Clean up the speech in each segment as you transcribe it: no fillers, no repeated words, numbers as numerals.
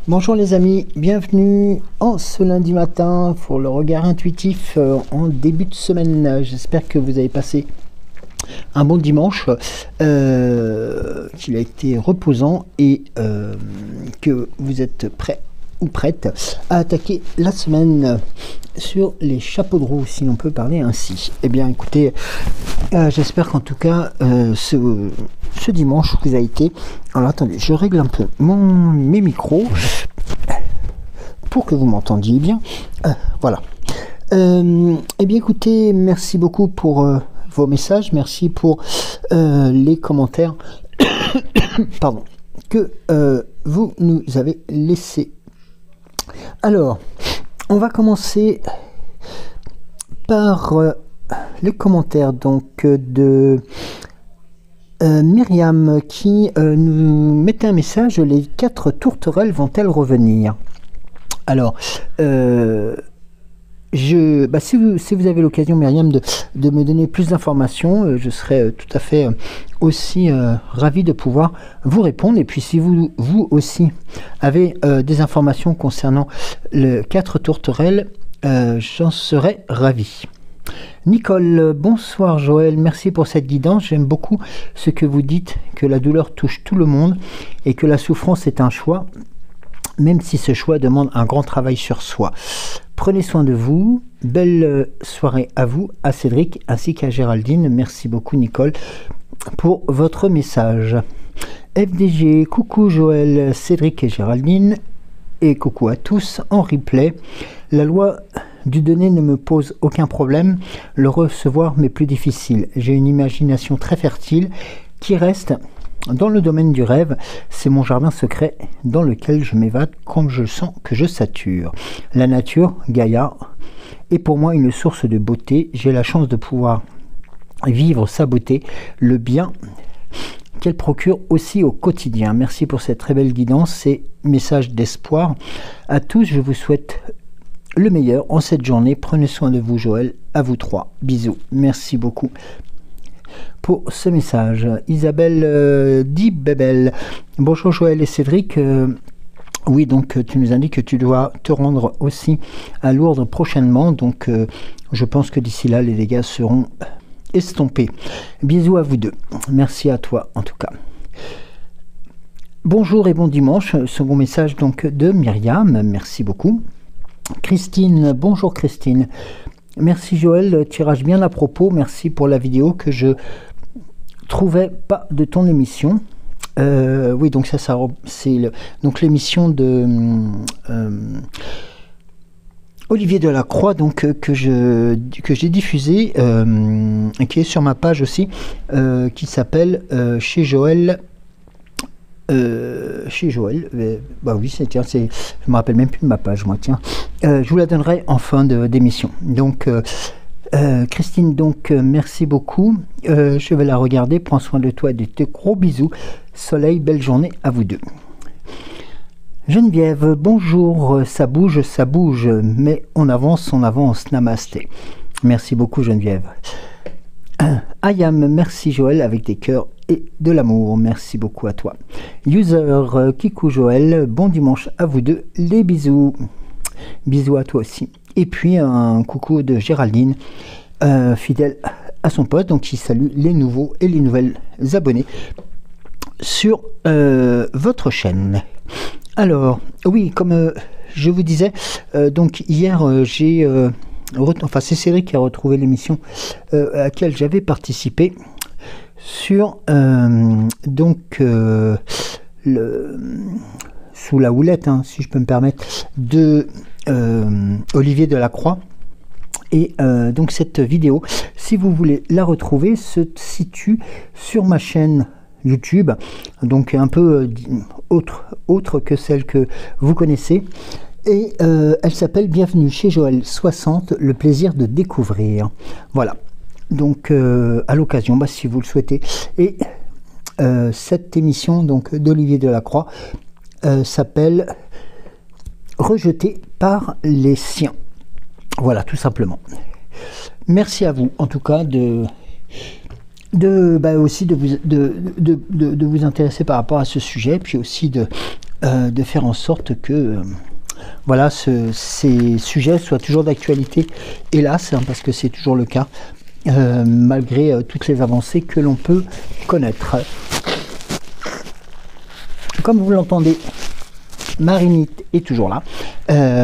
Bonjour les amis, bienvenue en ce lundi matin pour le regard intuitif en début de semaine. J'espère que vous avez passé un bon dimanche, qu'il a été reposant et que vous êtes prêts ou prête à attaquer la semaine sur les chapeaux de roue, si l'on peut parler ainsi. Eh bien écoutez, j'espère qu'en tout cas ce dimanche vous a été... Alors attendez, je règle un peu mes micros pour que vous m'entendiez bien. Voilà. Eh bien écoutez, merci beaucoup pour vos messages, merci pour les commentaires pardon, que vous nous avez laissés. Alors, on va commencer par les commentaires donc de Myriam qui nous mettait un message: les 4 tourterelles vont-elles revenir? Alors, si vous avez l'occasion, Myriam, de me donner plus d'informations, je serais tout à fait aussi ravi de pouvoir vous répondre. Et puis si vous aussi avez des informations concernant les 4 tourterelles, j'en serais ravi. Nicole, bonsoir Joël, merci pour cette guidance. J'aime beaucoup ce que vous dites, que la douleur touche tout le monde et que la souffrance est un choix, même si ce choix demande un grand travail sur soi. Prenez soin de vous. Belle soirée à vous, à Cédric ainsi qu'à Géraldine. Merci beaucoup Nicole pour votre message. FDG, coucou Joël, Cédric et Géraldine, et coucou à tous en replay. La loi du donner ne me pose aucun problème, le recevoir m'est plus difficile. J'ai une imagination très fertile qui reste dans le domaine du rêve. C'est mon jardin secret dans lequel je m'évade quand je sens que je sature. La nature, Gaïa, est pour moi une source de beauté. J'ai la chance de pouvoir vivre sa beauté, le bien qu'elle procure aussi au quotidien. Merci pour cette très belle guidance et message d'espoir. À tous, je vous souhaite le meilleur en cette journée. Prenez soin de vous Joël, à vous 3. Bisous. Merci beaucoup pour ce message. Isabelle dit Bébel. Bonjour Joël et Cédric. Oui, donc tu nous indiques que tu dois te rendre aussi à Lourdes prochainement. Donc je pense que d'ici là, les dégâts seront estompés. Bisous à vous deux. Merci à toi en tout cas. Bonjour et bon dimanche. Second message donc de Myriam. Merci beaucoup. Christine, bonjour Christine. Merci Joël, tirage bien à propos. Merci pour la vidéo que je trouvais pas de ton émission. Oui, donc ça c'est donc l'émission de Olivier Delacroix, donc que j'ai diffusé, qui est sur ma page aussi, qui s'appelle Chez Joël. Bah oui, je me rappelle même plus de ma page, moi, tiens. Je vous la donnerai en fin d'émission. Donc, Christine, donc, merci beaucoup. Je vais la regarder. Prends soin de toi et de tes gros bisous. Soleil, belle journée à vous deux. Geneviève, bonjour. Ça bouge, mais on avance, namasté. Merci beaucoup, Geneviève. Ayam, merci Joël, avec des cœurs et de l'amour. Merci beaucoup à toi. User, Kikou Joël, bon dimanche à vous deux. Les bisous. Bisous à toi aussi. Et puis un coucou de Géraldine, fidèle à son poste, donc qui salue les nouveaux et les nouvelles abonnés sur votre chaîne. Alors, oui, comme je vous disais, donc hier j'ai... enfin, c'est Cédric qui a retrouvé l'émission à laquelle j'avais participé sur donc sous la houlette, hein, si je peux me permettre, de Olivier Delacroix. Et donc cette vidéo, si vous voulez la retrouver, se situe sur ma chaîne YouTube, donc un peu autre que celle que vous connaissez. Et elle s'appelle Bienvenue chez Joël 60, le plaisir de découvrir. Voilà, donc à l'occasion, si vous le souhaitez. Et cette émission donc d'Olivier Delacroix s'appelle Rejeté par les siens. Voilà, tout simplement. Merci à vous, en tout cas, aussi de vous intéresser par rapport à ce sujet, puis aussi de faire en sorte que voilà, ces sujets soient toujours d'actualité, hélas, hein, parce que c'est toujours le cas, malgré toutes les avancées que l'on peut connaître. Comme vous l'entendez, Marinite est toujours là.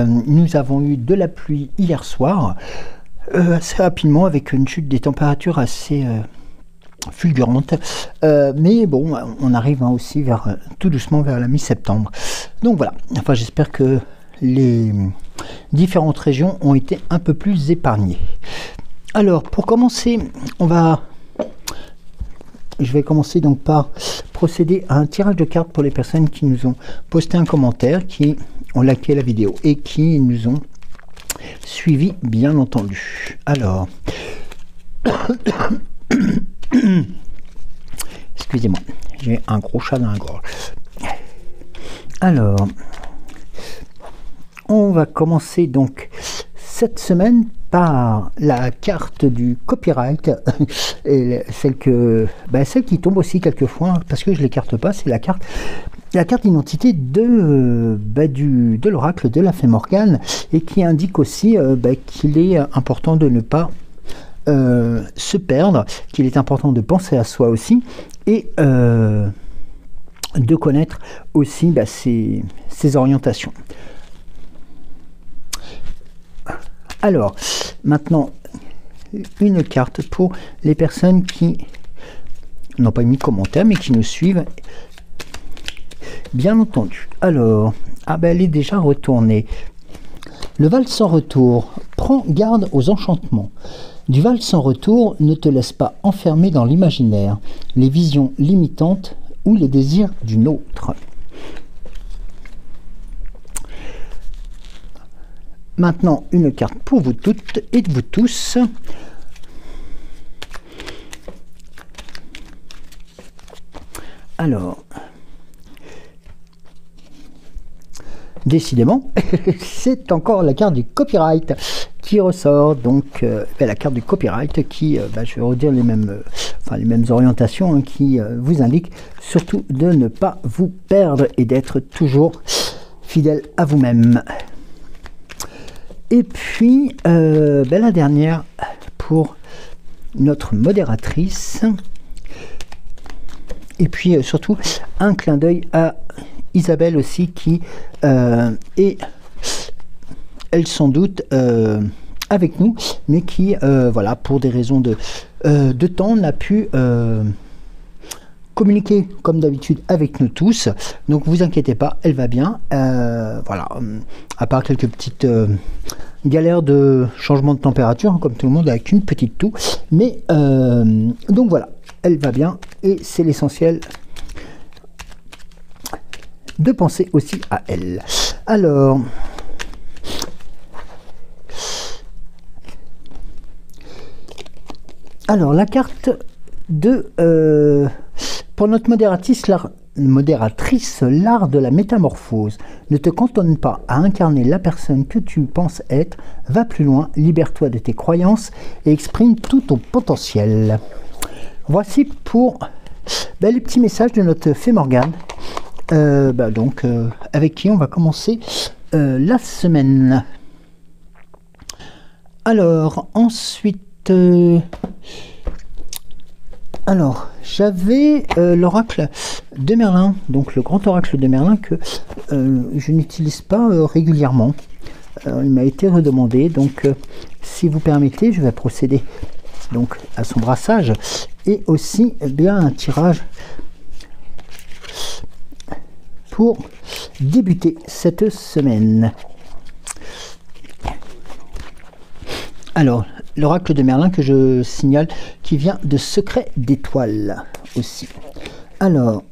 Nous avons eu de la pluie hier soir, assez rapidement, avec une chute des températures assez fulgurante, mais bon, on arrive aussi tout doucement vers la mi-septembre. Donc voilà, enfin j'espère que les différentes régions ont été un peu plus épargnées. Alors pour commencer, je vais commencer donc par procéder à un tirage de cartes pour les personnes qui nous ont posté un commentaire, qui ont liké la vidéo et qui nous ont suivis, bien entendu. Alors, excusez-moi, j'ai un gros chat dans la gorge. Alors, on va commencer donc cette semaine par la carte du copyright, et celle qui tombe aussi quelquefois, parce que je ne l'écarte pas, c'est la carte d'identité de l'oracle de la Fée Morgane, et qui indique aussi qu'il est important de ne pas se perdre, qu'il est important de penser à soi aussi, et de connaître aussi ses orientations. Alors, maintenant, une carte pour les personnes qui n'ont pas mis de commentaire, mais qui nous suivent, bien entendu. Alors, elle est déjà retournée. Le Val sans retour. Prends garde aux enchantements. Du Val sans retour, ne te laisse pas enfermer dans l'imaginaire, les visions limitantes ou les désirs d'une autre. Maintenant, une carte pour vous toutes et vous tous. Alors, décidément, c'est encore la carte du copyright qui ressort. Donc, la carte du copyright qui, je vais redire les mêmes orientations, hein, qui vous indique surtout de ne pas vous perdre et d'être toujours fidèle à vous-même. Et puis, la dernière pour notre modératrice. Et puis, surtout, un clin d'œil à Isabelle aussi, qui est, elle sans doute, avec nous, mais qui, voilà, pour des raisons de temps, n'a pu communiquer comme d'habitude avec nous tous. Donc, vous inquiétez pas, elle va bien. Voilà, à part quelques petites galères de changement de température, hein, comme tout le monde, avec une petite toux. Mais, donc voilà, elle va bien et c'est l'essentiel de penser aussi à elle. Alors, la carte de pour notre modératrice, l'art de la métamorphose. Ne te cantonne pas à incarner la personne que tu penses être, va plus loin, libère-toi de tes croyances et exprime tout ton potentiel. Voici pour les petits messages de notre Fée Morgane, avec qui on va commencer la semaine. Alors, ensuite, j'avais l'oracle de Merlin, donc le grand oracle de Merlin que je n'utilise pas régulièrement. Il m'a été redemandé, donc si vous permettez, je vais procéder donc à son brassage et aussi un tirage pour débuter cette semaine. Alors, l'oracle de Merlin que je signale qui vient de Secret d'étoiles aussi. Alors,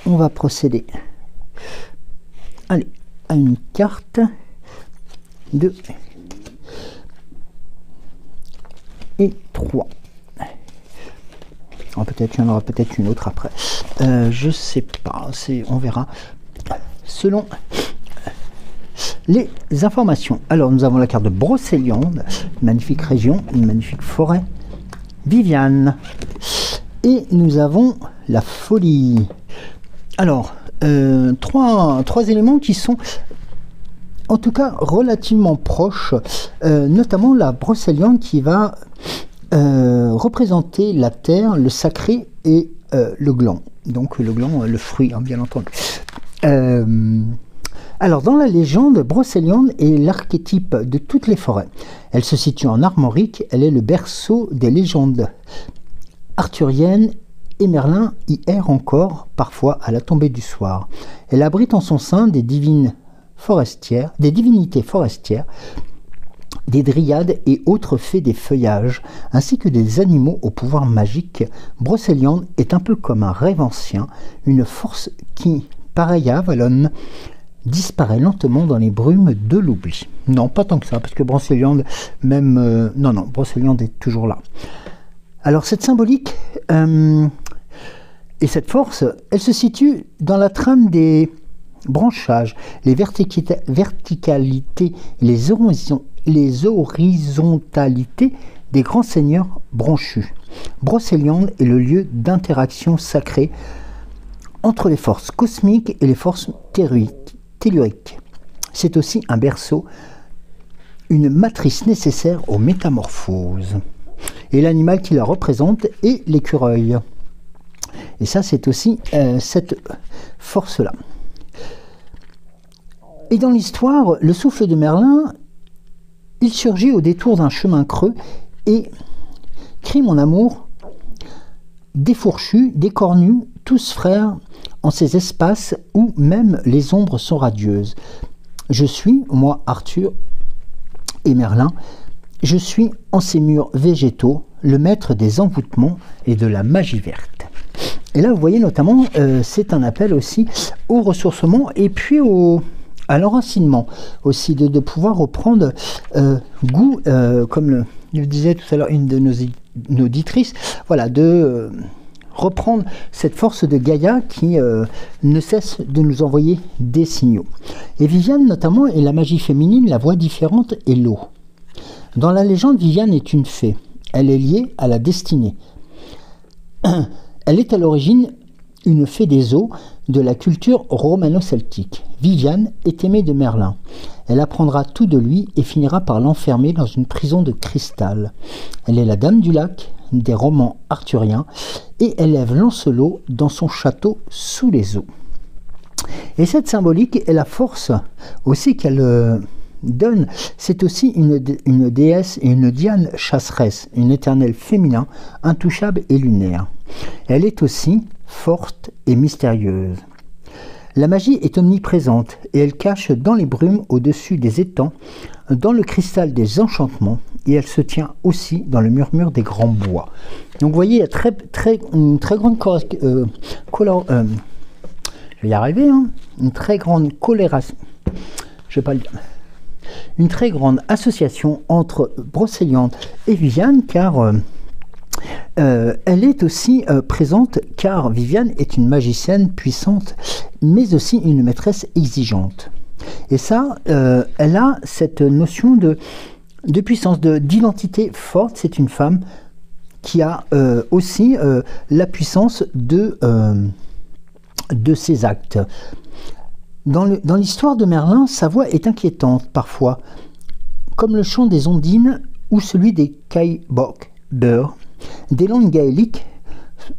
on va procéder à une carte, 2 et 3. Peut-être il y en aura peut-être une autre après. Je sais pas, on verra selon les informations. Alors nous avons la carte de Brocéliande, une magnifique région, une magnifique forêt, Viviane, et nous avons la folie. Alors, trois éléments qui sont en tout cas relativement proches, notamment la brocéliande qui va représenter la terre, le sacré et le gland. Donc le gland, le fruit, hein, bien entendu. Alors, dans la légende, Brocéliande est l'archétype de toutes les forêts. Elle se situe en Armorique, elle est le berceau des légendes arthuriennes et Merlin y erre encore, parfois à la tombée du soir. Elle abrite en son sein des divinités forestières, des dryades et autres fées des feuillages, ainsi que des animaux au pouvoir magique. Brocéliande est un peu comme un rêve ancien, une force qui, pareille à Avalon, disparaît lentement dans les brumes de l'oubli. Non, pas tant que ça, parce que Brocéliande, même... non, Brocéliande est toujours là. Alors, cette symbolique et cette force, elle se situe dans la trame des branchages, les verticalités, les horizontalités des grands seigneurs branchus. Brocéliande est le lieu d'interaction sacrée entre les forces cosmiques et les forces telluriques. C'est aussi un berceau, une matrice nécessaire aux métamorphoses. Et l'animal qui la représente est l'écureuil. Et ça, c'est aussi cette force-là. Et dans l'histoire, le souffle de Merlin, il surgit au détour d'un chemin creux et crie mon amour, défourchu, décornu, tous frères en ces espaces où même les ombres sont radieuses. Je suis, moi Arthur et Merlin, je suis en ces murs végétaux, le maître des envoûtements et de la magie verte. Et là, vous voyez notamment, c'est un appel aussi au ressourcement et puis à l'enracinement aussi, de pouvoir reprendre goût, comme le disait tout à l'heure une de nos auditrices, voilà, de reprendre cette force de Gaïa qui ne cesse de nous envoyer des signaux. Et Viviane notamment est la magie féminine, la voix différente et l'eau. Dans la légende, Viviane est une fée. Elle est liée à la destinée. Elle est à l'origine une fée des eaux de la culture romano-celtique. Viviane est aimée de Merlin. Elle apprendra tout de lui et finira par l'enfermer dans une prison de cristal. Elle est la dame du lac des romans arthuriens et élève Lancelot dans son château sous les eaux. Et cette symbolique et la force aussi qu'elle donne, c'est aussi une déesse et une Diane chasseresse, une éternelle féminin, intouchable et lunaire. Elle est aussi forte et mystérieuse. La magie est omniprésente et elle cache dans les brumes au-dessus des étangs, dans le cristal des enchantements, et elle se tient aussi dans le murmure des grands bois. Donc vous voyez, il y a une très grande je vais y arriver, hein, une très grande colération, je vais pas le dire, une très grande association entre Brocéliande et Viviane, car elle est aussi présente, car Viviane est une magicienne puissante, mais aussi une maîtresse exigeante. Et ça, elle a cette notion de puissance, d'identité forte. C'est une femme qui a aussi la puissance de ses actes. Dans l'histoire de Merlin, sa voix est inquiétante parfois, comme le chant des ondines ou celui des caillebots, des langues gaéliques.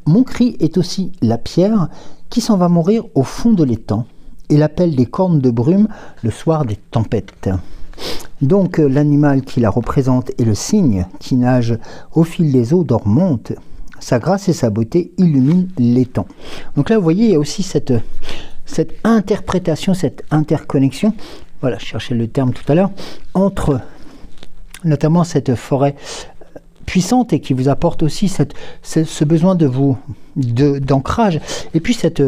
Mon cri est aussi la pierre qui s'en va mourir au fond de l'étang, et l'appel des cornes de brume le soir des tempêtes. Donc l'animal qui la représente est le cygne qui nage au fil des eaux dormantes. Sa grâce et sa beauté illuminent l'étang. Donc là, vous voyez, il y a aussi cette interprétation, cette interconnexion, voilà, je cherchais le terme tout à l'heure, entre notamment cette forêt puissante et qui vous apporte aussi ce besoin d'ancrage, et puis cette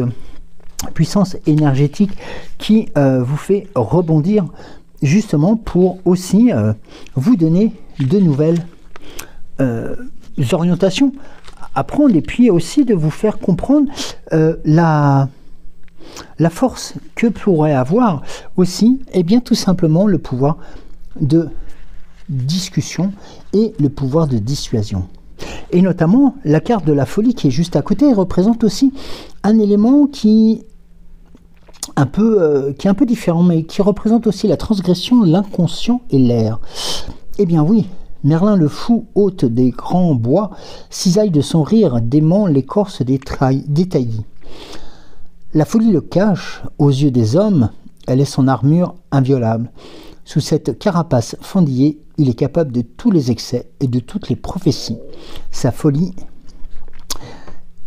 puissance énergétique qui vous fait rebondir justement pour aussi vous donner de nouvelles orientations à prendre, et puis aussi de vous faire comprendre la force que pourrait avoir aussi, et bien tout simplement le pouvoir de discussion et le pouvoir de dissuasion. Et notamment la carte de la folie qui est juste à côté représente aussi un élément qui qui est un peu différent, mais qui représente aussi la transgression, l'inconscient et l'air. Eh bien oui, Merlin le fou, hôte des grands bois, cisaille de son rire dément l'écorce des taillis. La folie le cache, aux yeux des hommes, elle est son armure inviolable. Sous cette carapace fendillée, il est capable de tous les excès et de toutes les prophéties. Sa folie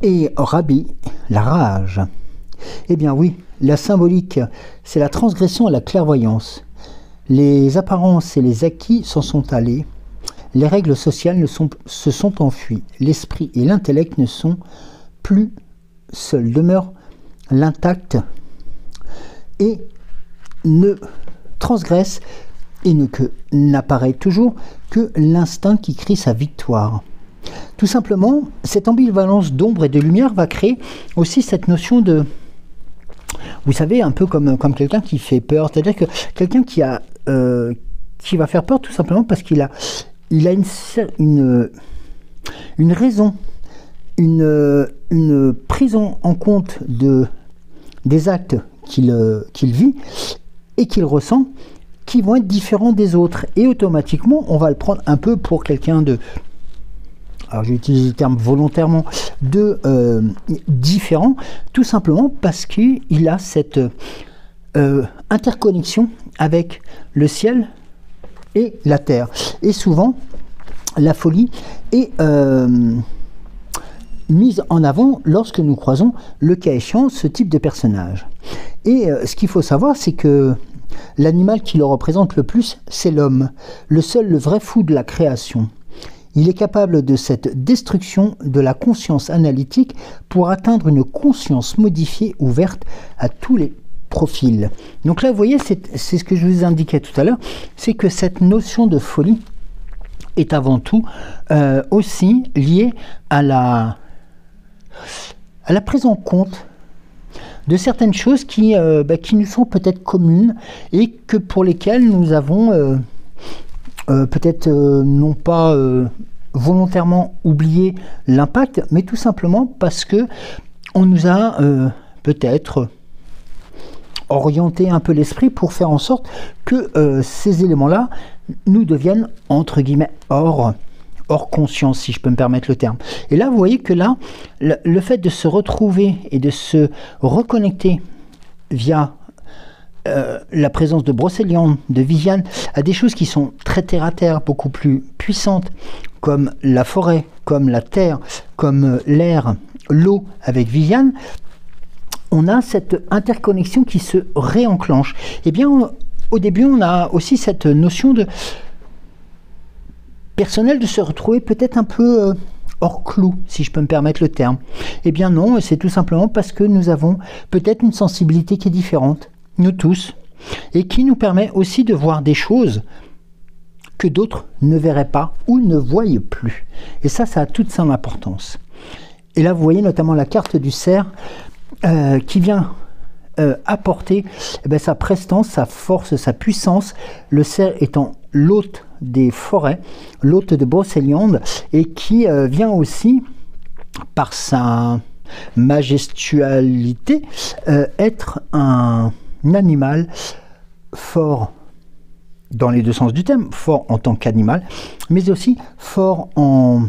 est rabie la rage. Eh bien oui, la symbolique, c'est la transgression à la clairvoyance. Les apparences et les acquis s'en sont allés. Les règles sociales se sont enfuies. L'esprit et l'intellect ne sont plus seuls. Demeure l'intact et ne transgresse et n'apparaît toujours que l'instinct qui crie sa victoire. Tout simplement, cette ambivalence d'ombre et de lumière va créer aussi cette notion de... Vous savez, un peu comme quelqu'un qui fait peur, c'est-à-dire que quelqu'un qui va faire peur tout simplement parce qu'il a une raison, une prise en compte des actes qu'il vit et qu'il ressent, qui vont être différents des autres. Et automatiquement, on va le prendre un peu pour quelqu'un de... Alors j'ai utilisé le terme volontairement différent, tout simplement parce qu'il a cette interconnexion avec le ciel et la terre. Et souvent, la folie est mise en avant lorsque nous croisons, le cas échéant, ce type de personnage. Et ce qu'il faut savoir, c'est que l'animal qui le représente le plus, c'est l'homme, le vrai fou de la création. Il est capable de cette destruction de la conscience analytique pour atteindre une conscience modifiée ouverte à tous les profils. Donc là, vous voyez, c'est ce que je vous indiquais tout à l'heure, c'est que cette notion de folie est avant tout aussi liée à la prise en compte de certaines choses qui nous sont peut-être communes et que pour lesquelles nous avons peut-être non pas volontairement oublié l'impact, mais tout simplement parce que on nous a peut-être orienté un peu l'esprit pour faire en sorte que ces éléments-là nous deviennent entre guillemets hors conscience, si je peux me permettre le terme. Et là, vous voyez que là, le fait de se retrouver et de se reconnecter via la présence de Brocéliande, de Viviane, à des choses qui sont très terre à terre, beaucoup plus puissantes, comme la forêt, comme la terre, comme l'air, l'eau avec Viviane, on a cette interconnexion qui se réenclenche. Eh bien, au début, on a aussi cette notion de personnel de se retrouver peut-être un peu hors clou, si je peux me permettre le terme. Eh bien non, c'est tout simplement parce que nous avons peut-être une sensibilité qui est différente, nous tous, et qui nous permet aussi de voir des choses que d'autres ne verraient pas ou ne voyaient plus. Et ça a toute son importance. Et là, vous voyez notamment la carte du cerf qui vient apporter sa prestance, sa force, sa puissance, le cerf étant l'hôte des forêts, l'hôte de Brocéliande, et qui vient aussi, par sa majestualité, être un animal fort dans les deux sens du terme, fort en tant qu'animal, mais aussi fort en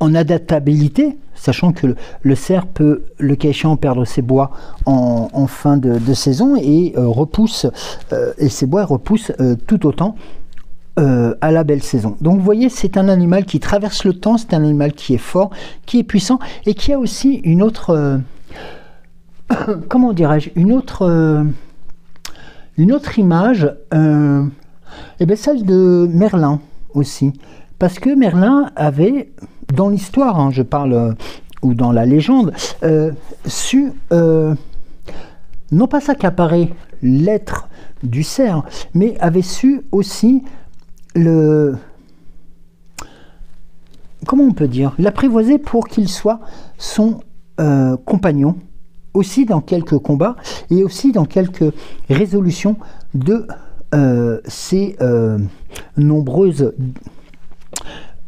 adaptabilité, sachant que le cerf peut, le cas échéant, perdre ses bois en fin de saison et repousse, et ses bois repoussent tout autant à la belle saison. Donc vous voyez, c'est un animal qui traverse le temps, c'est un animal qui est fort, qui est puissant et qui a aussi une autre, comment dirais-je, une autre image, celle de Merlin aussi. Parce que Merlin avait, dans l'histoire, je parle, ou dans la légende, su, non pas s'accaparer l'être du cerf, mais avait su aussi comment on peut dire, l'apprivoiser pour qu'il soit son compagnon, aussi dans quelques combats, et aussi dans quelques résolutions de ces nombreuses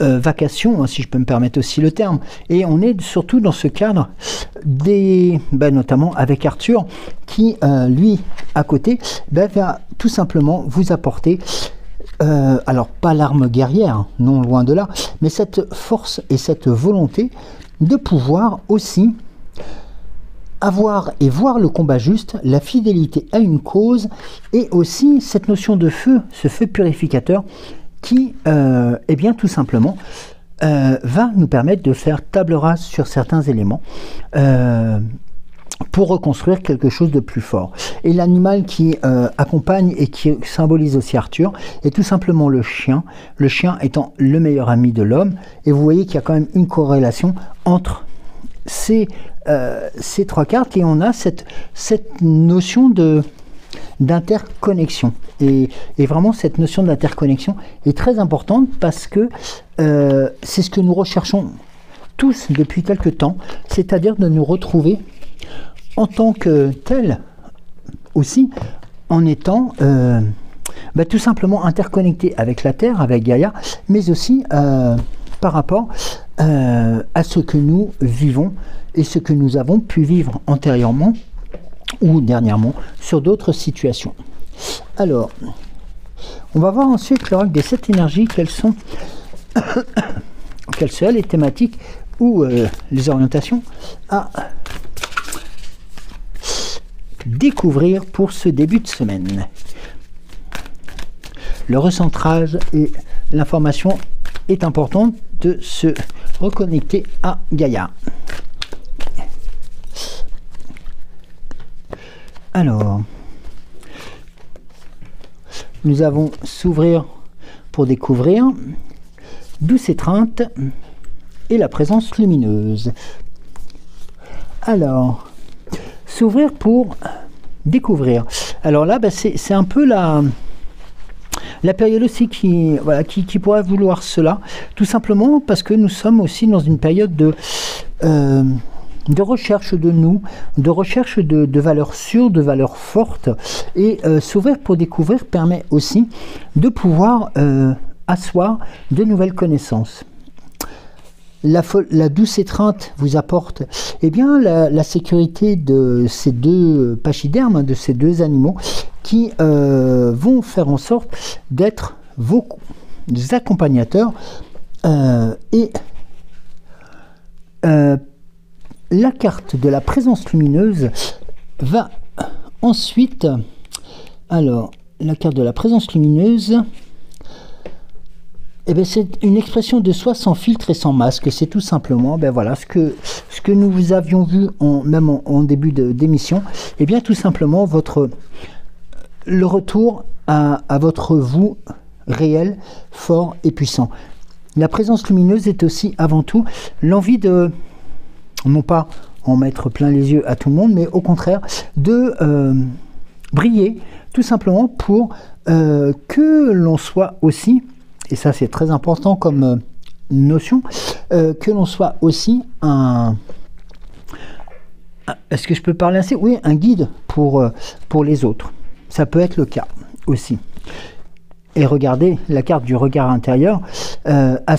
vacation, hein, si je peux me permettre aussi le terme. Et on est surtout dans ce cadre notamment avec Arthur, qui, lui, à côté, va tout simplement vous apporter, alors pas l'arme guerrière, non loin de là, mais cette force et cette volonté de pouvoir aussi avoir et voir le combat juste, la fidélité à une cause, et aussi cette notion de feu, ce feu purificateur, qui, eh bien, tout simplement, va nous permettre de faire table rase sur certains éléments pour reconstruire quelque chose de plus fort. Et l'animal qui accompagne et qui symbolise aussi Arthur est tout simplement le chien étant le meilleur ami de l'homme. Et vous voyez qu'il y a quand même une corrélation entre ces trois cartes, et on a cette notion d'interconnexion. Et vraiment, cette notion d'interconnexion est très importante parce que c'est ce que nous recherchons tous depuis quelque temps, c'est-à-dire de nous retrouver en tant que tel aussi, en étant tout simplement interconnecté avec la Terre, avec Gaïa, mais aussi par rapport à ce que nous vivons et ce que nous avons pu vivre antérieurement ou dernièrement sur d'autres situations. Alors, on va voir ensuite l'oracle des 7 énergies, quelles seraient les thématiques ou les orientations à découvrir pour ce début de semaine. Le recentrage et l'information est importante de se reconnecter à Gaïa. Alors, nous avons s'ouvrir pour découvrir, douce étreinte et la présence lumineuse. Alors, s'ouvrir pour découvrir. Alors là, c'est un peu la période aussi qui pourrait vouloir cela, tout simplement parce que nous sommes aussi dans une période de recherche de nous, de recherche de valeurs sûres, de valeurs fortes, et s'ouvrir pour découvrir permet aussi de pouvoir asseoir de nouvelles connaissances. La douce étreinte vous apporte la sécurité de ces deux pachydermes, de ces deux animaux, qui vont faire en sorte d'être vos accompagnateurs, et la carte de la présence lumineuse va ensuite, alors la carte de la présence lumineuse, c'est une expression de soi sans filtre et sans masque. C'est tout simplement voilà, ce que nous vous avions vu en début d'émission, tout simplement le retour à votre vous réel, fort et puissant. La présence lumineuse est aussi avant tout l'envie de, non pas en mettre plein les yeux à tout le monde, mais au contraire de briller, tout simplement pour que l'on soit aussi, et ça c'est très important comme notion, que l'on soit aussi est-ce que je peux parler ainsi? Oui, un guide pour les autres. Ça peut être le cas aussi. Et regardez, la carte du regard intérieur a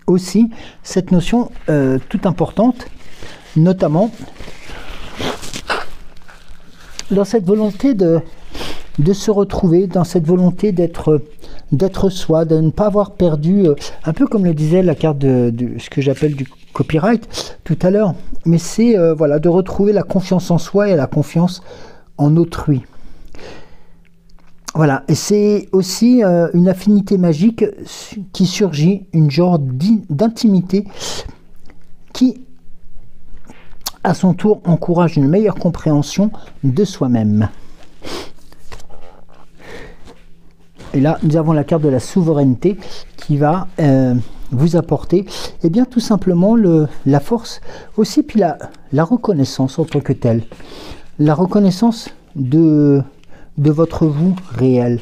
aussi cette notion toute importante, notamment dans cette volonté de se retrouver, dans cette volonté d'être soi, de ne pas avoir perdu, un peu comme le disait la carte de ce que j'appelle du copyright tout à l'heure, mais c'est voilà, de retrouver la confiance en soi et la confiance en autrui. Voilà, et c'est aussi une affinité magique qui surgit, une genre d'intimité qui, à son tour, encourage une meilleure compréhension de soi-même. Et là, nous avons la carte de la souveraineté qui va vous apporter, tout simplement la force aussi, puis la reconnaissance en tant que telle. La reconnaissance de votre vous réel.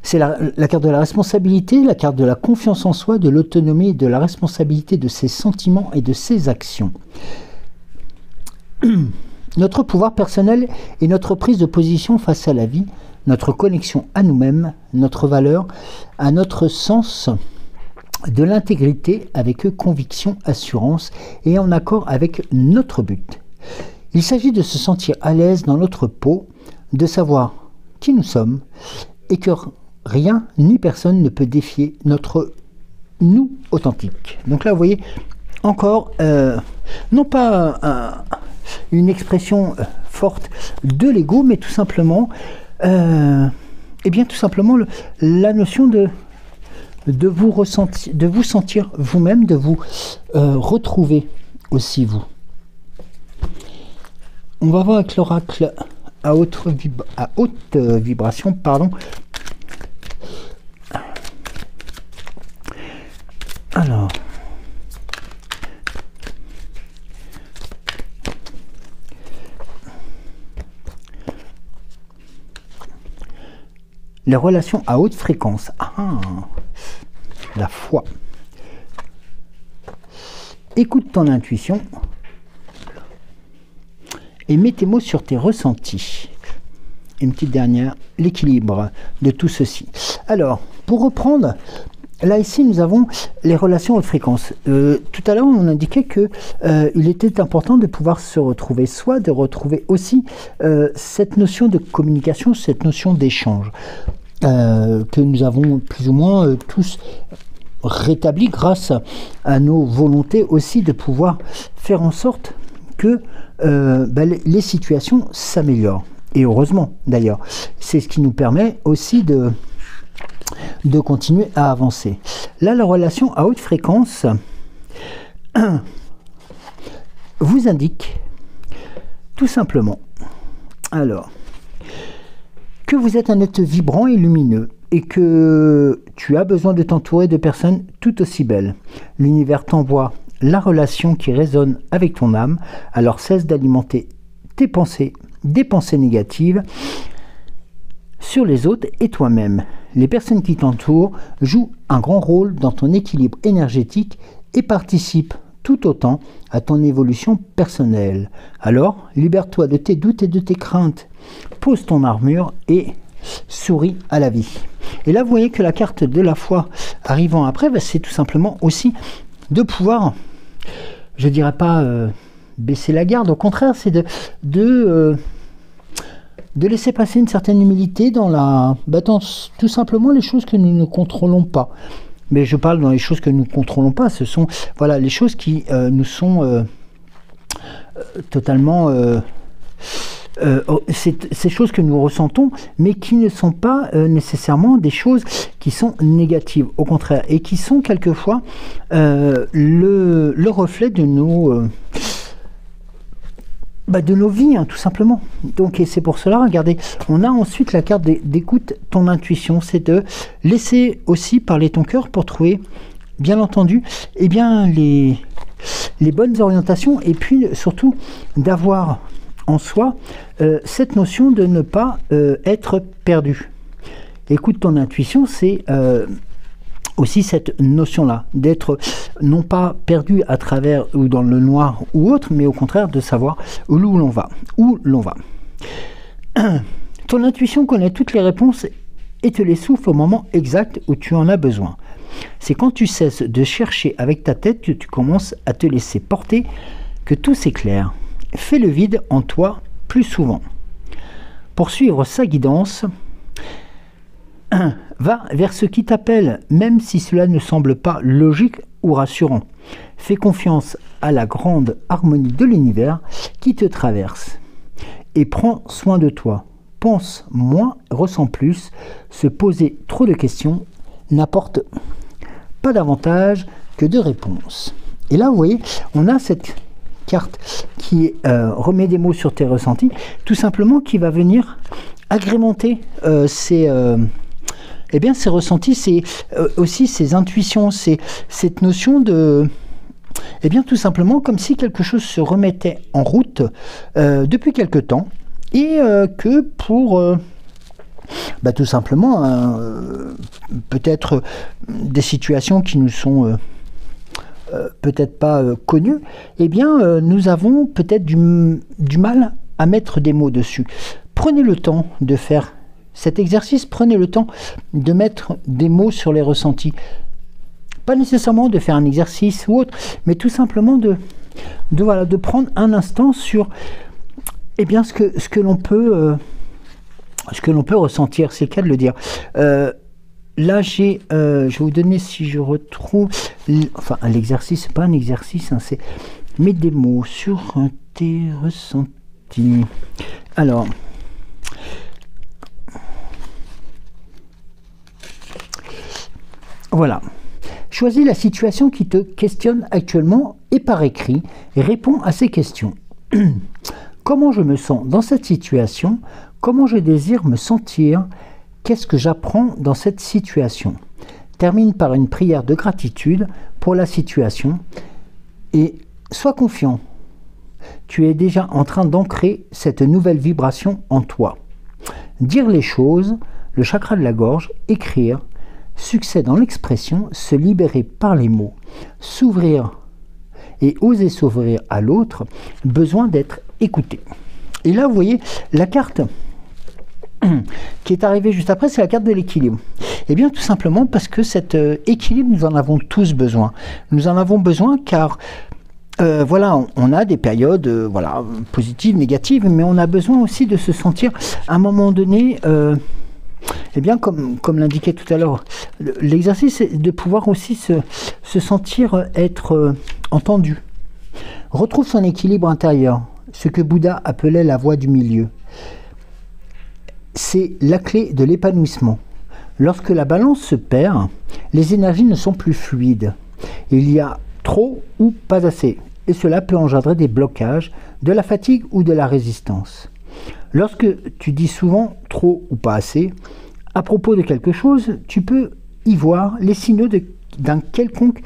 C'est la carte de la responsabilité, la carte de la confiance en soi, de l'autonomie et de la responsabilité de ses sentiments et de ses actions. Notre pouvoir personnel et notre prise de position face à la vie, notre connexion à nous-mêmes, notre valeur, à notre sens de l'intégrité avec conviction, assurance et en accord avec notre but. Il s'agit de se sentir à l'aise dans notre peau, de savoir qui nous sommes et que rien ni personne ne peut défier notre nous authentique. Donc là, vous voyez, encore, non pas une expression forte de l'ego, mais tout simplement, la notion de vous ressentir, de vous sentir vous-même, de vous retrouver aussi vous. On va voir avec l'oracle à haute vibration, pardon. Alors, les relations à haute fréquence. La foi. Écoute ton intuition et mets tes mots sur tes ressentis. Une petite dernière, l'équilibre de tout ceci. Alors, pour reprendre, là ici nous avons les relations à haute fréquence. Tout à l'heure on indiquait que il était important de pouvoir se retrouver soi, de retrouver aussi cette notion de communication, cette notion d'échange que nous avons plus ou moins tous rétabli grâce à nos volontés aussi de pouvoir faire en sorte que les situations s'améliorent. Et heureusement d'ailleurs, c'est ce qui nous permet aussi de continuer à avancer. Là, la relation à haute fréquence vous indique tout simplement alors que vous êtes un être vibrant et lumineux et que tu as besoin de t'entourer de personnes tout aussi belles. L'univers t'envoie la relation qui résonne avec ton âme, alors cesse d'alimenter tes pensées, des pensées négatives sur les autres et toi-même. Les personnes qui t'entourent jouent un grand rôle dans ton équilibre énergétique et participent tout autant à ton évolution personnelle. Alors, libère-toi de tes doutes et de tes craintes. Pose ton armure et souris à la vie. Et là, vous voyez que la carte de la foi arrivant après, c'est tout simplement aussi de pouvoir, je dirais pas baisser la garde, au contraire, c'est de laisser passer une certaine humilité dans tout simplement les choses que nous ne contrôlons pas. Mais je parle dans les choses que nous ne contrôlons pas, ce sont les choses qui nous sont totalement... ces choses que nous ressentons, mais qui ne sont pas nécessairement des choses qui sont négatives, au contraire, et qui sont quelquefois le reflet de nos vies, tout simplement. Donc, et c'est pour cela, regardez, on a ensuite la carte d'écoute ton intuition, c'est de laisser aussi parler ton cœur pour trouver, bien entendu, les bonnes orientations, et puis surtout d'avoir en soi cette notion de ne pas être perdu. Écoute ton intuition, c'est aussi cette notion-là, d'être non pas perdu à travers ou dans le noir ou autre, mais au contraire de savoir où l'on va. Ton intuition connaît toutes les réponses et te les souffle au moment exact où tu en as besoin. C'est quand tu cesses de chercher avec ta tête que tu commences à te laisser porter que tout s'éclaire. Fais le vide en toi plus souvent. Pour suivre sa guidance, va vers ce qui t'appelle, même si cela ne semble pas logique ou rassurant. Fais confiance à la grande harmonie de l'univers qui te traverse. Et prends soin de toi. Pense moins, ressens plus. Se poser trop de questions n'apporte pas davantage que de réponses. Et là, vous voyez, on a cette carte qui remet des mots sur tes ressentis, tout simplement qui va venir agrémenter ces ressentis, c'est aussi ces intuitions, c'est cette notion de... tout simplement comme si quelque chose se remettait en route depuis quelque temps et que pour... tout simplement, peut-être des situations qui nous sont peut-être pas connues, nous avons peut-être du mal à mettre des mots dessus. Prenez le temps de faire cet exercice, prenez le temps de mettre des mots sur les ressentis. pas nécessairement de faire un exercice ou autre, mais tout simplement de prendre un instant sur eh bien, ce que l'on peut ressentir, c'est le cas de le dire. Là, je vais vous donner, si je retrouve, enfin, l'exercice, c'est pas un exercice, hein, c'est mettre des mots sur tes ressentis. Alors, voilà. Choisis la situation qui te questionne actuellement et par écrit, réponds à ces questions. Comment je me sens dans cette situation? Comment je désire me sentir? Qu'est-ce que j'apprends dans cette situation? Termine par une prière de gratitude pour la situation et sois confiant. Tu es déjà en train d'ancrer cette nouvelle vibration en toi. Dire les choses, le chakra de la gorge, écrire, succès dans l'expression, se libérer par les mots, s'ouvrir et oser s'ouvrir à l'autre, besoin d'être écouté. Et là, vous voyez, la carte qui est arrivée juste après, c'est la carte de l'équilibre. Eh bien, tout simplement parce que cet équilibre, nous en avons tous besoin. Nous en avons besoin car, voilà, on a des périodes voilà, positives, négatives, mais on a besoin aussi de se sentir, à un moment donné, eh bien, comme l'indiquait tout à l'heure, l'exercice, c'est de pouvoir aussi se sentir être entendu. Retrouve son équilibre intérieur, ce que Bouddha appelait la voie du milieu. C'est la clé de l'épanouissement. Lorsque la balance se perd, les énergies ne sont plus fluides. Il y a trop ou pas assez, et cela peut engendrer des blocages, de la fatigue ou de la résistance. Lorsque tu dis souvent trop ou pas assez, à propos de quelque chose, tu peux y voir les signaux d'un quelconque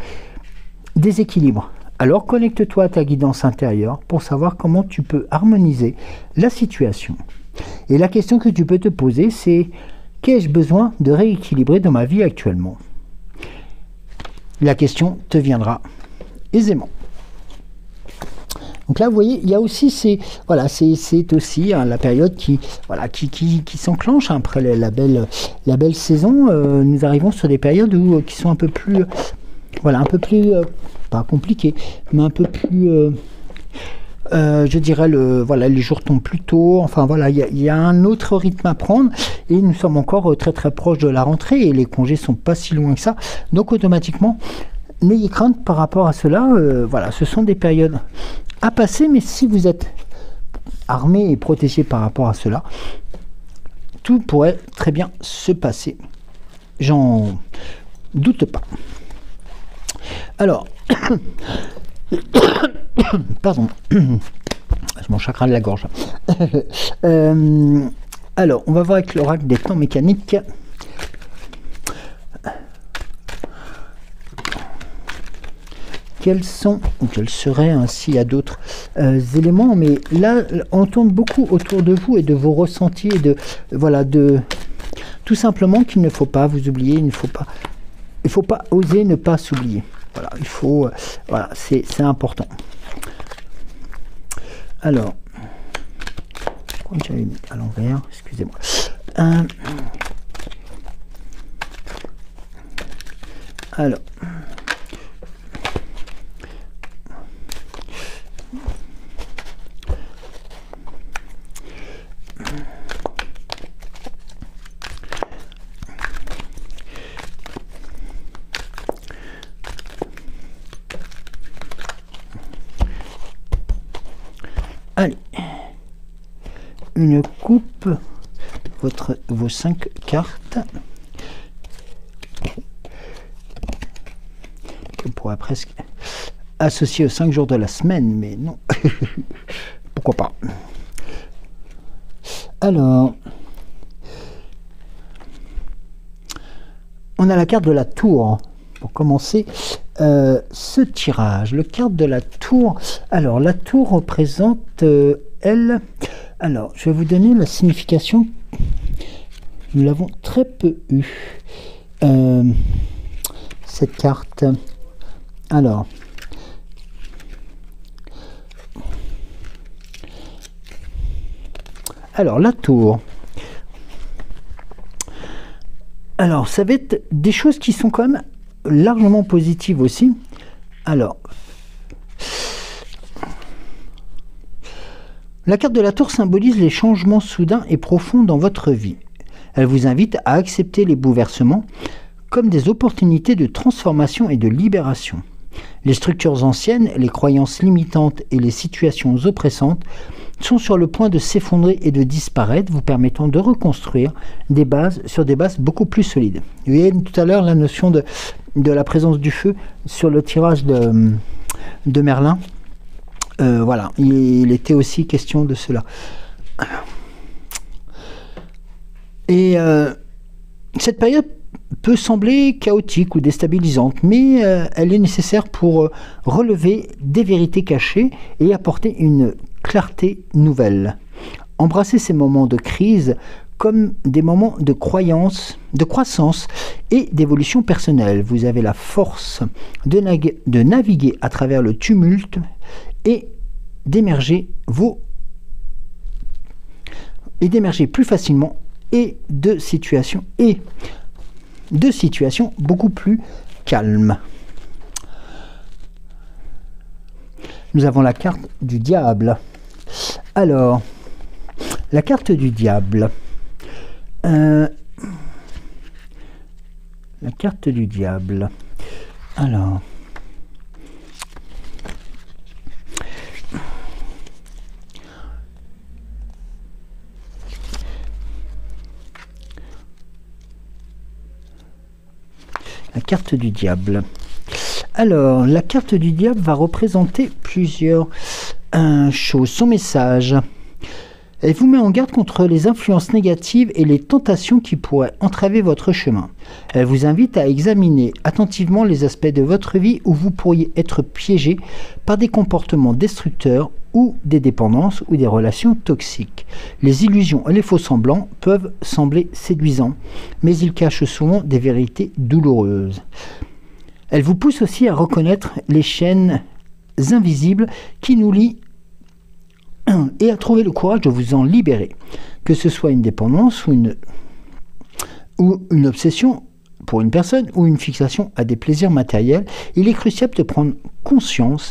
déséquilibre. Alors connecte-toi à ta guidance intérieure pour savoir comment tu peux harmoniser la situation. Et la question que tu peux te poser, c'est qu'ai-je besoin de rééquilibrer dans ma vie actuellement? La question te viendra aisément. Donc là, vous voyez, il y a aussi voilà, c'est aussi hein, la période qui s'enclenche après la belle saison. Nous arrivons sur des périodes qui sont un peu plus, voilà, un peu plus pas compliquées, mais un peu plus, je dirais voilà, les jours tombent plus tôt. Enfin voilà, il y a un autre rythme à prendre et nous sommes encore très très proches de la rentrée et les congés sont pas si loin que ça. Donc automatiquement, n'ayez crainte par rapport à cela. Voilà, ce sont des périodes à passer, mais si vous êtes armé et protégé par rapport à cela, tout pourrait très bien se passer. J'en doute pas. Alors, pardon, c'est mon chakra de la gorge. Alors, on va voir avec l'oracle des temps mécaniques. Quels sont, ou quels seraient, s'il y a d'autres éléments, mais là, on tourne beaucoup autour de vous et de vos ressentis, et de, voilà, tout simplement qu'il ne faut pas vous oublier, il ne faut pas oser ne pas s'oublier. Voilà, il faut, voilà, c'est important. Alors, je crois que j'avais mis à l'envers, excusez-moi. Alors, allez, une coupe, vos 5 cartes. On pourrait presque associer aux 5 jours de la semaine, mais non. Pourquoi pas. Alors, on a la carte de la tour. Pour commencer ce tirage, le carte de la tour. Alors, la tour représente elle. Alors, je vais vous donner la signification. Nous l'avons très peu eu. Cette carte. Alors. Alors, la tour. Alors, ça va être des choses qui sont quand même largement positive aussi. Alors, la carte de la tour symbolise les changements soudains et profonds dans votre vie. Elle vous invite à accepter les bouleversements comme des opportunités de transformation et de libération. Les structures anciennes, les croyances limitantes et les situations oppressantes sont sur le point de s'effondrer et de disparaître, vous permettant de reconstruire des bases sur des bases beaucoup plus solides. Vous voyez tout à l'heure la notion de la présence du feu sur le tirage de Merlin. Voilà, il était aussi question de cela. Et cette période peut sembler chaotique ou déstabilisante, mais elle est nécessaire pour relever des vérités cachées et apporter une clarté nouvelle. Embrassez ces moments de crise comme des moments de croissance et d'évolution personnelle. Vous avez la force de naviguer à travers le tumulte et d'émerger plus facilement et de situations beaucoup plus calmes. Nous avons la carte du diable. Alors, la carte du diable. La carte du diable. Alors, la carte du diable. Alors, la carte du diable va représenter plusieurs choses. Son message. Elle vous met en garde contre les influences négatives et les tentations qui pourraient entraver votre chemin. Elle vous invite à examiner attentivement les aspects de votre vie où vous pourriez être piégé par des comportements destructeurs ou des dépendances ou des relations toxiques. Les illusions et les faux-semblants peuvent sembler séduisants, mais ils cachent souvent des vérités douloureuses. Elle vous pousse aussi à reconnaître les chaînes invisibles qui nous lient et à trouver le courage de vous en libérer, que ce soit une dépendance ou une obsession pour une personne ou une fixation à des plaisirs matériels. Il est crucial de prendre conscience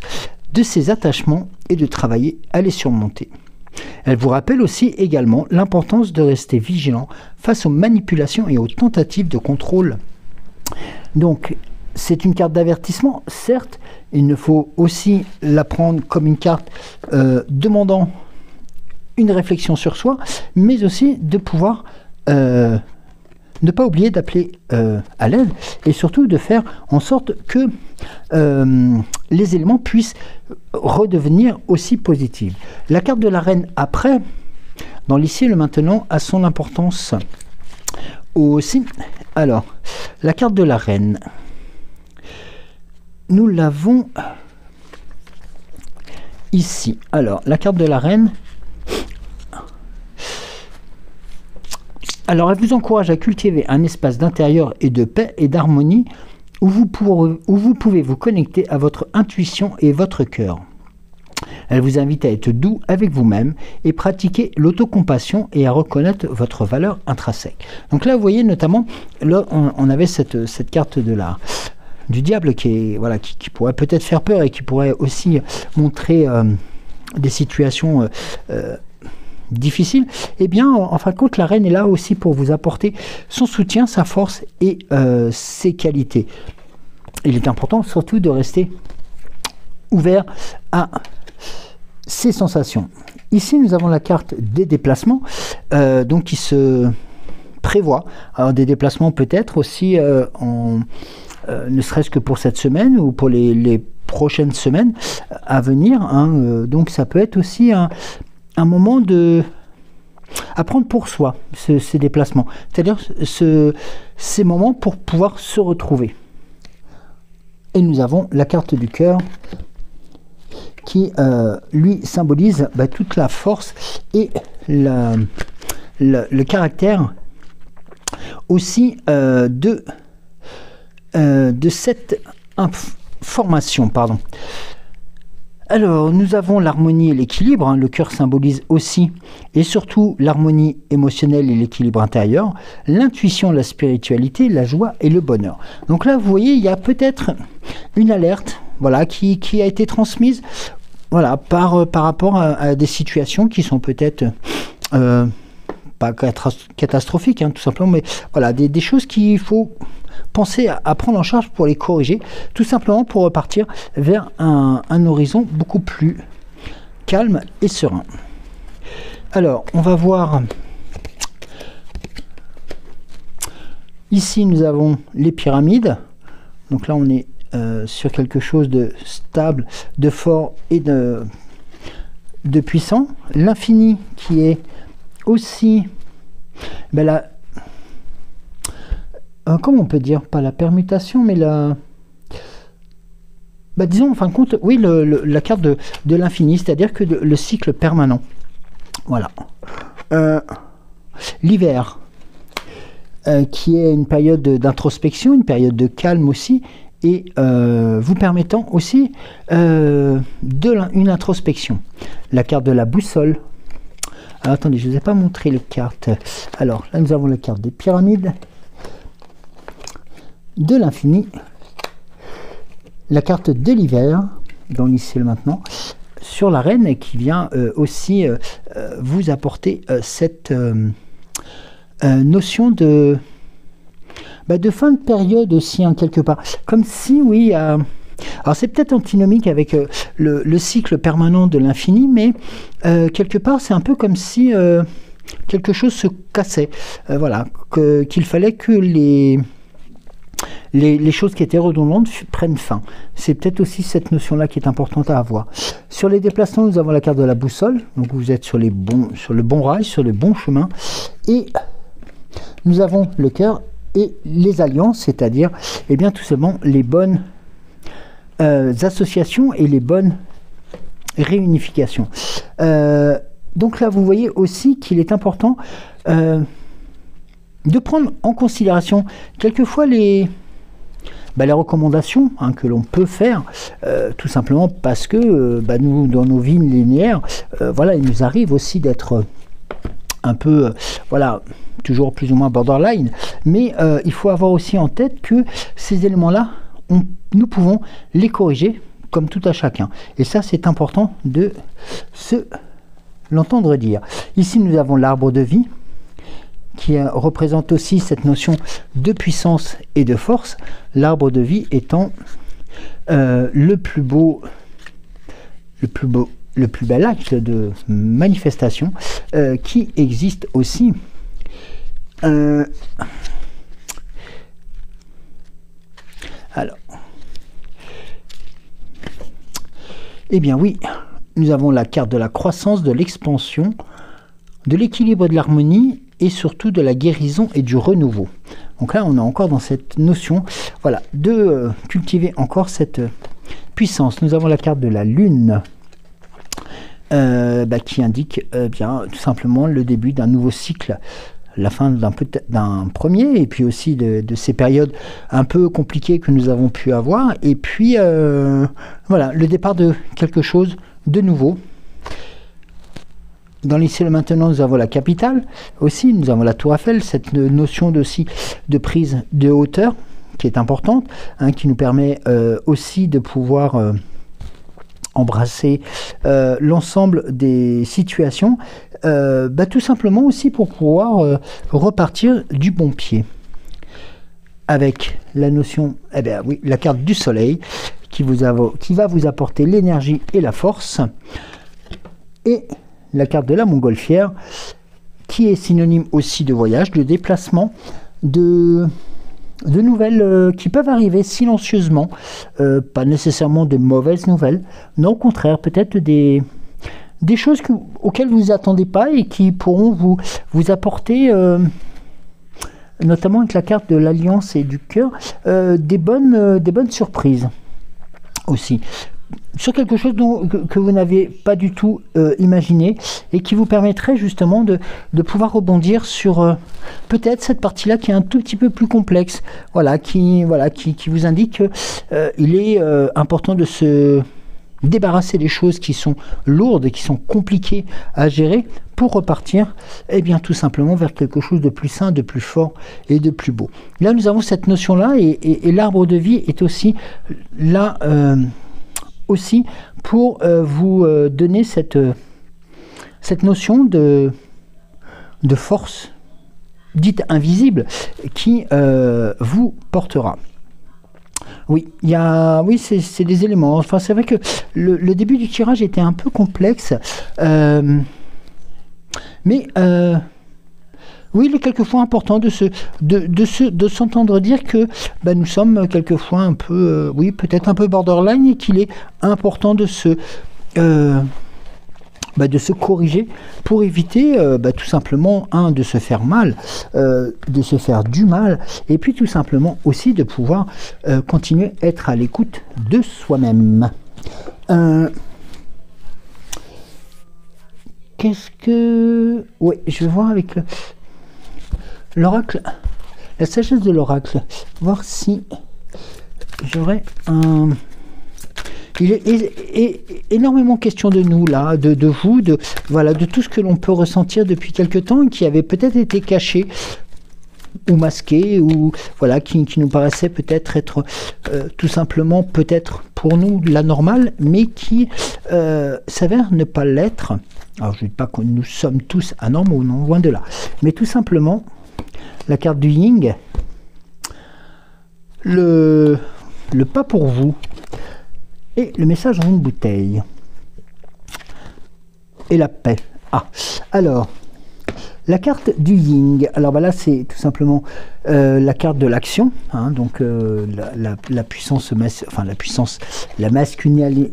de ces attachements et de travailler à les surmonter. Elle vous rappelle aussi également l'importance de rester vigilant face aux manipulations et aux tentatives de contrôle. Donc, c'est une carte d'avertissement, certes. Il ne faut aussi la prendre comme une carte demandant une réflexion sur soi, mais aussi de pouvoir ne pas oublier d'appeler à l'aide et surtout de faire en sorte que les éléments puissent redevenir aussi positifs. La carte de la reine après, dans l'ici et le maintenant, a son importance aussi. Alors, la carte de la reine. Nous l'avons ici. Alors, la carte de la reine. Alors, elle vous encourage à cultiver un espace d'intérieur et de paix et d'harmonie où vous pouvez vous connecter à votre intuition et votre cœur. Elle vous invite à être doux avec vous-même et pratiquer l'autocompassion et à reconnaître votre valeur intrinsèque. Donc là, vous voyez notamment, là, on avait cette carte du diable qui pourrait peut-être faire peur et qui pourrait aussi montrer des situations difficiles. Eh bien, en fin de compte, la reine est là aussi pour vous apporter son soutien, sa force et ses qualités. Il est important surtout de rester ouvert à ces sensations. Ici, nous avons la carte des déplacements, donc qui se prévoit. Alors, des déplacements peut-être aussi ne serait-ce que pour cette semaine ou pour les prochaines semaines à venir. Donc ça peut être aussi un moment à prendre pour soi, ces déplacements. C'est-à-dire ces moments pour pouvoir se retrouver. Et nous avons la carte du cœur qui, lui, symbolise toute la force et le caractère aussi de cette information. Alors, nous avons l'harmonie et l'équilibre. Hein. Le cœur symbolise aussi et surtout l'harmonie émotionnelle et l'équilibre intérieur, l'intuition, la spiritualité, la joie et le bonheur. Donc là, vous voyez, il y a peut-être une alerte, voilà, qui a été transmise, voilà, par rapport à des situations qui sont peut-être pas catastrophiques, hein, tout simplement, mais voilà, des choses qu'il faut penser à prendre en charge pour les corriger, tout simplement pour repartir vers un horizon beaucoup plus calme et serein. Alors, on va voir, ici nous avons les pyramides, donc là on est sur quelque chose de stable, de fort et de puissant. L'infini qui est aussi comment on peut dire, pas la permutation, mais disons, en fin de compte, oui, la carte de l'infini, c'est-à-dire que le cycle permanent. Voilà. L'hiver, qui est une période d'introspection, une période de calme aussi, et vous permettant aussi une introspection. La carte de la boussole. Alors, attendez, je ne vous ai pas montré les cartes. Alors, là, nous avons la carte des pyramides, de l'infini, la carte de l'hiver, dans l'ici et le maintenant, sur la reine, qui vient aussi vous apporter cette notion de fin de période aussi, hein, quelque part. Comme si, oui, alors c'est peut-être antinomique avec le cycle permanent de l'infini, mais quelque part, c'est un peu comme si quelque chose se cassait. Voilà, qu'il fallait que les choses qui étaient redondantes prennent fin. C'est peut-être aussi cette notion-là qui est importante à avoir. Sur les déplacements, nous avons la carte de la boussole. Donc vous êtes sur le bon rail, sur le bon chemin. Et nous avons le cœur et les alliances, c'est-à-dire tout simplement les bonnes associations et les bonnes réunifications. Donc là, vous voyez aussi qu'il est important de prendre en considération quelquefois les recommandations, hein, que l'on peut faire, tout simplement parce que nous, dans nos vies linéaires, il nous arrive aussi d'être un peu, toujours plus ou moins borderline, mais il faut avoir aussi en tête que ces éléments-là, nous pouvons les corriger comme tout à chacun. Et ça, c'est important de l'entendre dire. Ici, nous avons l'arbre de vie, qui représente aussi cette notion de puissance et de force. L'arbre de vie étant le plus bel acte de manifestation qui existe aussi. Alors, oui, nous avons la carte de la croissance, de l'expansion, de l'équilibre et de l'harmonie, et surtout de la guérison et du renouveau. Donc là, on est encore dans cette notion, de cultiver encore cette puissance. Nous avons la carte de la lune, qui indique tout simplement le début d'un nouveau cycle, la fin d'un premier, et puis aussi de ces périodes un peu compliquées que nous avons pu avoir, et puis le départ de quelque chose de nouveau. Dans l'ici et le maintenant, nous avons la capitale aussi, nous avons la tour Eiffel, cette notion de prise de hauteur qui est importante, hein, qui nous permet aussi de pouvoir embrasser l'ensemble des situations, tout simplement aussi pour pouvoir repartir du bon pied. Avec la notion, la carte du soleil qui va vous apporter l'énergie et la force, et la carte de la montgolfière qui est synonyme aussi de voyage, de déplacement, de nouvelles qui peuvent arriver silencieusement, pas nécessairement de mauvaises nouvelles, mais au contraire peut-être des choses auxquelles vous ne vous attendez pas et qui pourront vous apporter, notamment avec la carte de l'alliance et du cœur, des bonnes surprises aussi, sur quelque chose que vous n'avez pas du tout imaginé, et qui vous permettrait justement de pouvoir rebondir sur peut-être cette partie-là qui est un tout petit peu plus complexe, qui vous indique qu'il est important de débarrasser des choses qui sont lourdes, qui sont compliquées à gérer, pour repartir, eh bien, tout simplement vers quelque chose de plus sain, de plus fort et de plus beau. Là, nous avons cette notion-là, et l'arbre de vie est aussi là, aussi pour vous donner cette notion de force dite invisible qui vous portera. Oui, oui, c'est des éléments. Enfin, c'est vrai que le début du tirage était un peu complexe, mais oui, il est quelquefois important de s'entendre dire que nous sommes quelquefois un peu, oui, peut-être un peu borderline, et qu'il est important de se corriger pour éviter tout simplement, de se faire mal, de se faire du mal, et puis tout simplement aussi de pouvoir continuer à être à l'écoute de soi-même. Qu'est-ce que... Oui, je vais voir avec l'oracle, la sagesse de l'oracle, voir si j'aurais un... Il est énormément question de nous, là, de vous, voilà, de tout ce que l'on peut ressentir depuis quelque temps, qui avait peut-être été caché ou masqué, ou voilà, qui nous paraissait peut-être être tout simplement, peut-être pour nous, la normale, mais qui s'avère ne pas l'être. Alors, je ne dis pas que nous sommes tous anormaux, non, loin de là. Mais tout simplement, la carte du Yin, le pas pour vous, et le message dans une bouteille. Et la paix. Ah, alors, la carte du Yin. Alors là, c'est tout simplement la carte de l'action. Hein, donc, la puissance, enfin la puissance, la masculinité.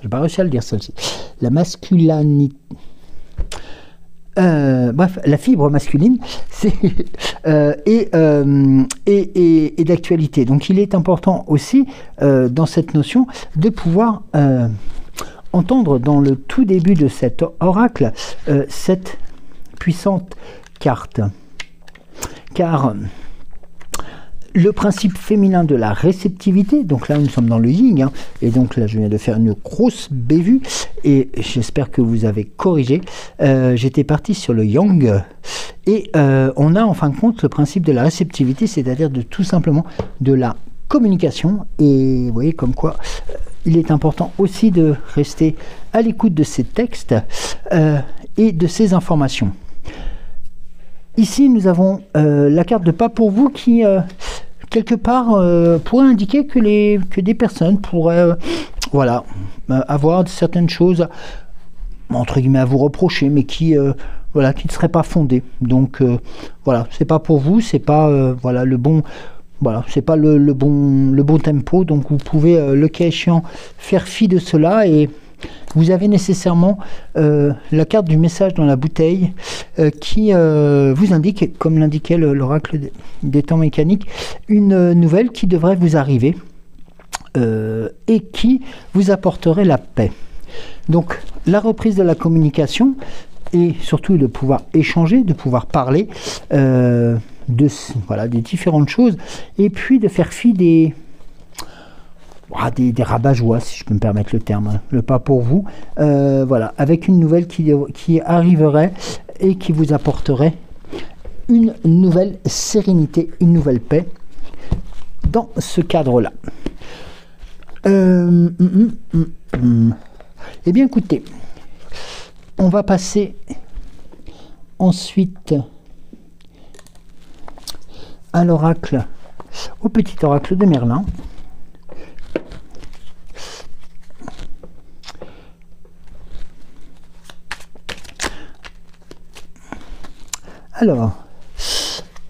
J'ai pas réussi à le dire, celle-ci. La masculinité. Bref, la fibre masculine, c'est et d'actualité. Donc, il est important aussi dans cette notion de pouvoir entendre dans le tout début de cet oracle cette puissante carte, car le principe féminin de la réceptivité, donc là nous sommes dans le yin, hein, et donc là je viens de faire une grosse bévue, et j'espère que vous avez corrigé, j'étais parti sur le yang, et on a en fin de compte le principe de la réceptivité, c'est-à-dire de tout simplement de la communication, et vous voyez comme quoi il est important aussi de rester à l'écoute de ces textes et de ces informations. Ici, nous avons la carte de pas pour vous qui, quelque part, pourrait indiquer que des personnes pourraient voilà, avoir certaines choses, entre guillemets, à vous reprocher, mais qui voilà, qui ne seraient pas fondées. Donc, voilà, c'est pas pour vous, c'est pas voilà, le bon... Voilà, c'est pas le bon tempo, donc vous pouvez, le cas échéant, faire fi de cela, et vous avez nécessairement la carte du message dans la bouteille qui vous indique, comme l'indiquait l'oracle des temps mécaniques, une nouvelle qui devrait vous arriver et qui vous apporterait la paix. Donc, la reprise de la communication et surtout de pouvoir échanger, de pouvoir parler voilà, des différentes choses, et puis de faire fi des rabat-joie, si je peux me permettre le terme, hein, le pas pour vous, voilà, avec une nouvelle qui arriverait et qui vous apporterait une nouvelle sérénité, une nouvelle paix dans ce cadre-là. Eh bien, écoutez, on va passer ensuite à l'oracle, au petit oracle de Merlin. Alors,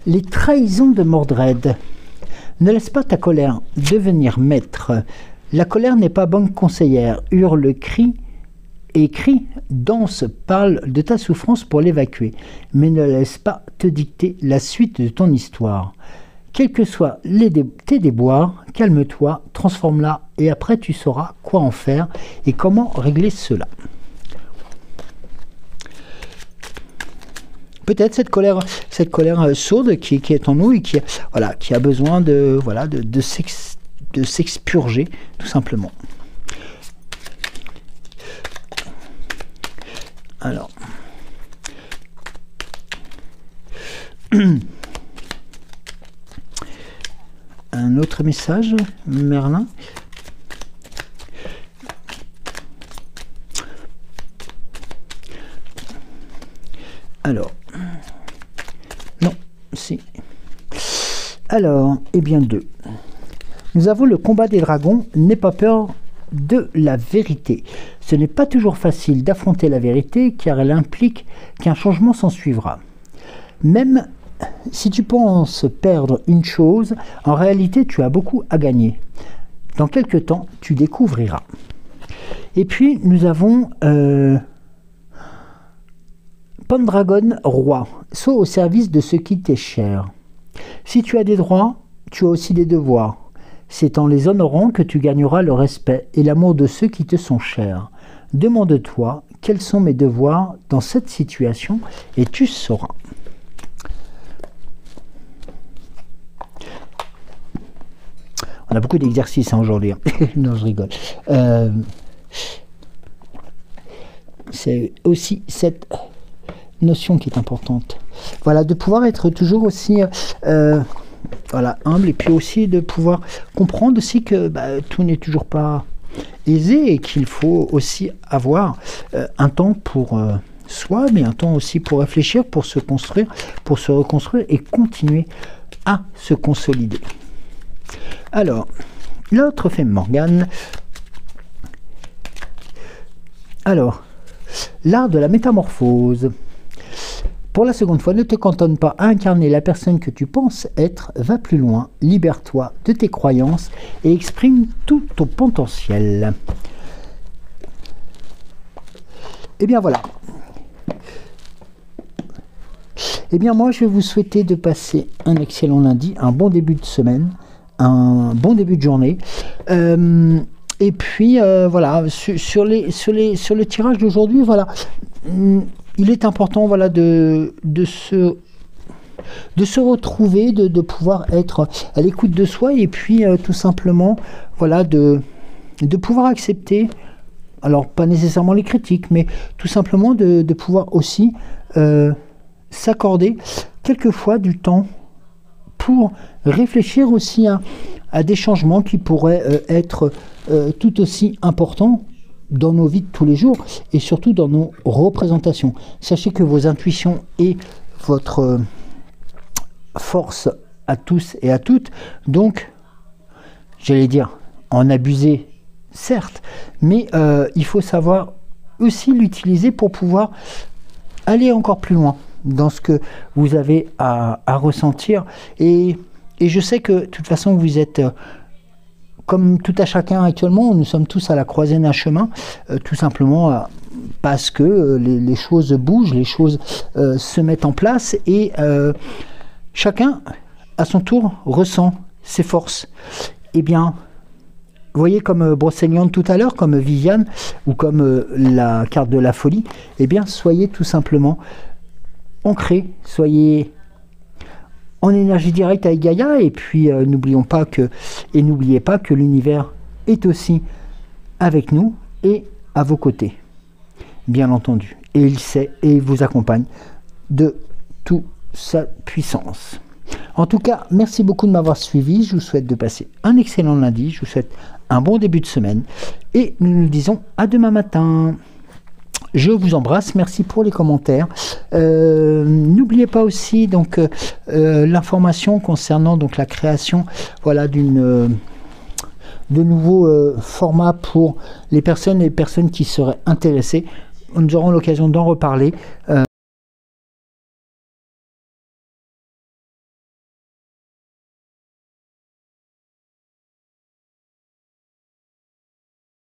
les trahisons de Mordred. Ne laisse pas ta colère devenir maître. La colère n'est pas bonne conseillère. Hurle, crie, écris, danse, parle de ta souffrance pour l'évacuer, mais ne laisse pas te dicter la suite de ton histoire. Quels que soient tes déboires, calme-toi, transforme-la, et après tu sauras quoi en faire et comment régler cela. Peut-être cette colère sourde qui est en nous et qui a besoin de de s'expurger, tout simplement. Alors, un autre message, Merlin. Alors, non, si. Alors, eh bien, 2. Nous avons le combat des dragons, n'aie pas peur de la vérité. Ce n'est pas toujours facile d'affronter la vérité car elle implique qu'un changement s'en suivra. Même si tu penses perdre une chose, en réalité tu as beaucoup à gagner. Dans quelque temps, tu découvriras. Et puis nous avons Pendragon roi, sois au service de ce qui t'est cher. Si tu as des droits, tu as aussi des devoirs. C'est en les honorant que tu gagneras le respect et l'amour de ceux qui te sont chers. Demande-toi quels sont mes devoirs dans cette situation et tu sauras. On a beaucoup d'exercices aujourd'hui. Non, je rigole. C'est aussi cette notion qui est importante. Voilà, de pouvoir être toujours aussi voilà, humble, et puis aussi de pouvoir comprendre aussi que tout n'est toujours pas aisé et qu'il faut aussi avoir un temps pour soi, mais un temps aussi pour réfléchir, pour se construire, pour se reconstruire et continuer à se consolider. Alors, l'autre fait Morgane. Alors, l'art de la métamorphose. Pour la seconde fois, ne te cantonne pas à incarner la personne que tu penses être, va plus loin, libère-toi de tes croyances et exprime tout ton potentiel. Et bien voilà. Et bien moi, je vais vous souhaiter de passer un excellent lundi, un bon début de semaine, un bon début de journée. Et puis voilà, sur le tirage d'aujourd'hui, voilà. Il est important, voilà, de se retrouver, de pouvoir être à l'écoute de soi et puis tout simplement, voilà, de pouvoir accepter, alors pas nécessairement les critiques, mais tout simplement de pouvoir aussi s'accorder quelquefois du temps pour réfléchir aussi à des changements qui pourraient être tout aussi importants dans nos vies de tous les jours et surtout dans nos représentations. Sachez que vos intuitions et votre force à tous et à toutes, donc j'allais dire en abuser certes, mais il faut savoir aussi l'utiliser pour pouvoir aller encore plus loin dans ce que vous avez à ressentir, et je sais que de toute façon vous êtes comme tout à chacun actuellement, nous sommes tous à la croisée d'un chemin, tout simplement parce que les choses bougent, les choses se mettent en place, et chacun, à son tour, ressent ses forces. Eh bien, vous voyez, comme Brocéliande tout à l'heure, comme Viviane, ou comme la carte de la folie, eh bien, soyez tout simplement ancrés, soyez en énergie directe avec Gaïa, et puis n'oubliez pas que l'univers est aussi avec nous et à vos côtés, bien entendu, et il sait et il vous accompagne de toute sa puissance. En tout cas, merci beaucoup de m'avoir suivi, je vous souhaite de passer un excellent lundi, je vous souhaite un bon début de semaine, et nous nous disons à demain matin. Je vous embrasse, merci pour les commentaires. N'oubliez pas aussi donc l'information concernant donc la création, voilà, de nouveaux formats pour les personnes qui seraient intéressées. Nous aurons l'occasion d'en reparler.